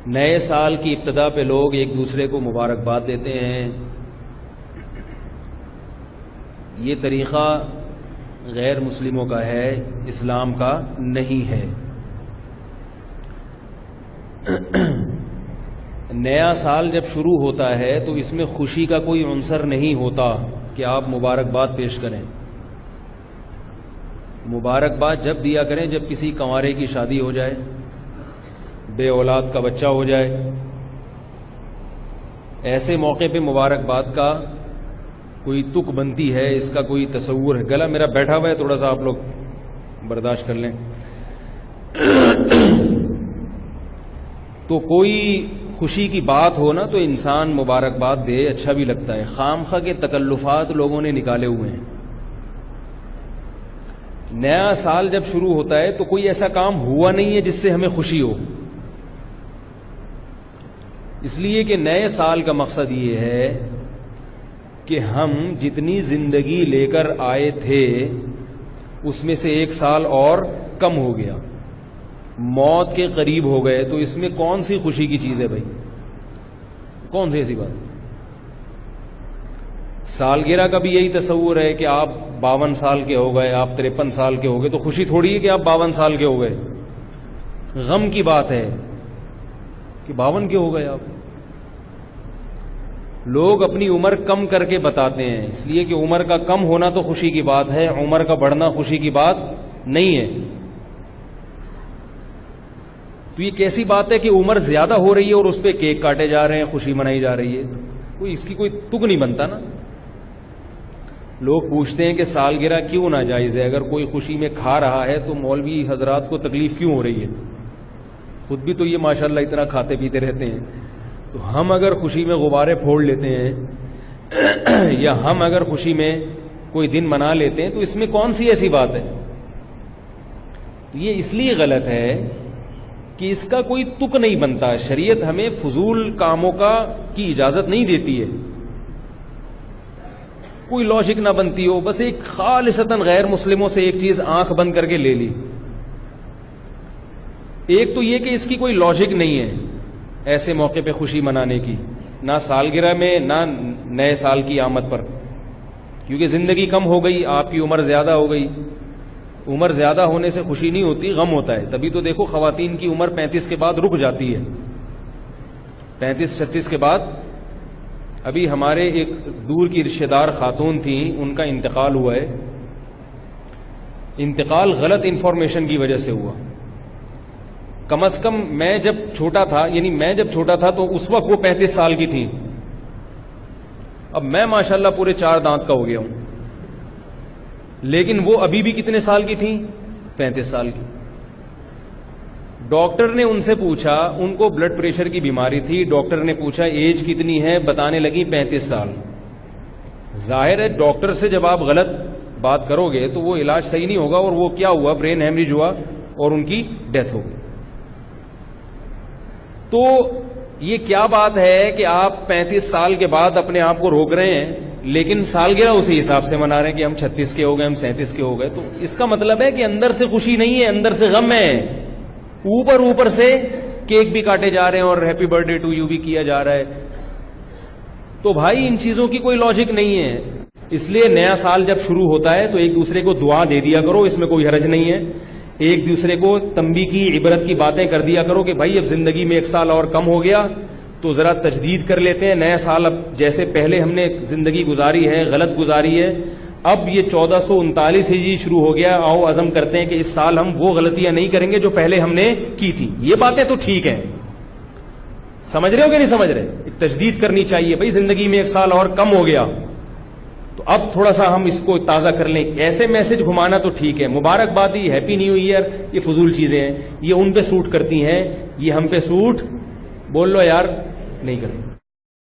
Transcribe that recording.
نئے سال کی ابتدا پہ لوگ ایک دوسرے کو مبارکباد دیتے ہیں. یہ طریقہ غیر مسلموں کا ہے، اسلام کا نہیں ہے. نیا سال جب شروع ہوتا ہے تو اس میں خوشی کا کوئی عنصر نہیں ہوتا کہ آپ مبارکباد پیش کریں. مبارکباد جب دیا کریں جب کسی کنوارے کی شادی ہو جائے، بے اولاد کا بچہ ہو جائے. ایسے موقع پہ مبارکباد کا کوئی تک بنتی ہے، اس کا کوئی تصور ہے. گلا میرا بیٹھا ہوا ہے، تھوڑا سا آپ لوگ برداشت کر لیں. تو کوئی خوشی کی بات ہو نا تو انسان مبارکباد دے، اچھا بھی لگتا ہے. خامخواہ کے تکلفات لوگوں نے نکالے ہوئے ہیں. نیا سال جب شروع ہوتا ہے تو کوئی ایسا کام ہوا نہیں ہے جس سے ہمیں خوشی ہو. اس لیے کہ نئے سال کا مقصد یہ ہے کہ ہم جتنی زندگی لے کر آئے تھے اس میں سے ایک سال اور کم ہو گیا، موت کے قریب ہو گئے. تو اس میں کون سی خوشی کی چیز ہے بھائی؟ کون سی ایسی بات؟ سالگرہ کا بھی یہی تصور ہے کہ آپ 52 سال کے ہو گئے، آپ 53 سال کے ہو گئے. تو خوشی تھوڑی ہے کہ آپ 52 سال کے ہو گئے. غم کی بات ہے کہ 52 کے ہو گئے آپ. لوگ اپنی عمر کم کر کے بتاتے ہیں، اس لیے کہ عمر کا کم ہونا تو خوشی کی بات ہے، عمر کا بڑھنا خوشی کی بات نہیں ہے. تو یہ کیسی بات ہے کہ عمر زیادہ ہو رہی ہے اور اس پہ کیک کاٹے جا رہے ہیں، خوشی منائی جا رہی ہے؟ کوئی اس کی کوئی تک نہیں بنتا نا. لوگ پوچھتے ہیں کہ سالگرہ کیوں ناجائز ہے؟ اگر کوئی خوشی میں کھا رہا ہے تو مولوی حضرات کو تکلیف کیوں ہو رہی ہے؟ خود بھی تو یہ ماشاءاللہ اتنا کھاتے پیتے رہتے ہیں. تو ہم اگر خوشی میں غبارے پھوڑ لیتے ہیں یا ہم اگر خوشی میں کوئی دن منا لیتے ہیں تو اس میں کون سی ایسی بات ہے؟ یہ اس لیے غلط ہے کہ اس کا کوئی تک نہیں بنتا. شریعت ہمیں فضول کاموں کی اجازت نہیں دیتی ہے. کوئی لاجک نہ بنتی ہو، بس ایک خالصتاً غیر مسلموں سے ایک چیز آنکھ بند کر کے لے لی. ایک تو یہ کہ اس کی کوئی لاجک نہیں ہے ایسے موقع پہ خوشی منانے کی، نہ سالگرہ میں نہ نئے سال کی آمد پر، کیونکہ زندگی کم ہو گئی، آپ کی عمر زیادہ ہو گئی. عمر زیادہ ہونے سے خوشی نہیں ہوتی، غم ہوتا ہے. تبھی تو دیکھو خواتین کی عمر 35 کے بعد رک جاتی ہے. 35-36 کے بعد. ابھی ہمارے ایک دور کی رشتہ دار خاتون تھیں، ان کا انتقال ہوا ہے. انتقال غلط انفارمیشن کی وجہ سے ہوا. کم از کم میں جب چھوٹا تھا تو اس وقت وہ 35 سال کی تھیں. اب میں ماشاءاللہ پورے 4 دانت کا ہو گیا ہوں، لیکن وہ ابھی بھی کتنے سال کی تھیں؟ 35 سال کی. ڈاکٹر نے ان سے پوچھا، ان کو بلڈ پریشر کی بیماری تھی. ڈاکٹر نے پوچھا ایج کتنی ہے؟ بتانے لگی 35 سال. ظاہر ہے ڈاکٹر سے جب آپ غلط بات کرو گے تو وہ علاج صحیح نہیں ہوگا، اور وہ کیا ہوا؟ برین ہیمریج ہوا اور ان کی ڈیتھ ہو گئی. تو یہ کیا بات ہے کہ آپ 35 سال کے بعد اپنے آپ کو روک رہے ہیں لیکن سالگرہ اسی حساب سے منا رہے ہیں کہ ہم 36 کے ہو گئے، ہم 37 کے ہو گئے. تو اس کا مطلب ہے کہ اندر سے خوشی نہیں ہے، اندر سے غم ہے. اوپر سے کیک بھی کاٹے جا رہے ہیں اور happy birthday to you بھی کیا جا رہا ہے. تو بھائی ان چیزوں کی کوئی لاجک نہیں ہے. اس لیے نیا سال جب شروع ہوتا ہے تو ایک دوسرے کو دعا دے دیا کرو، اس میں کوئی حرج نہیں ہے. ایک دوسرے کو تنبیہ کی، عبرت کی باتیں کر دیا کرو کہ بھائی اب زندگی میں ایک سال اور کم ہو گیا تو ذرا تجدید کر لیتے ہیں. نیا سال اب جیسے پہلے ہم نے زندگی گزاری ہے غلط گزاری ہے، اب یہ 1439 ہجری شروع ہو گیا، آؤ عزم کرتے ہیں کہ اس سال ہم وہ غلطیاں نہیں کریں گے جو پہلے ہم نے کی تھی. یہ باتیں تو ٹھیک ہیں، سمجھ رہے ہو کہ نہیں سمجھ رہے؟ ایک تجدید کرنی چاہیے. بھائی زندگی میں ایک سال اور کم ہو گیا تو اب تھوڑا سا ہم اس کو تازہ کر لیں. ایسے میسج گھمانا تو ٹھیک ہے، مبارکبادی، ہیپی نیو ایئر، یہ فضول چیزیں ہیں. یہ ان پہ سوٹ کرتی ہیں، یہ ہم پہ سوٹ بول لو یار نہیں کریں.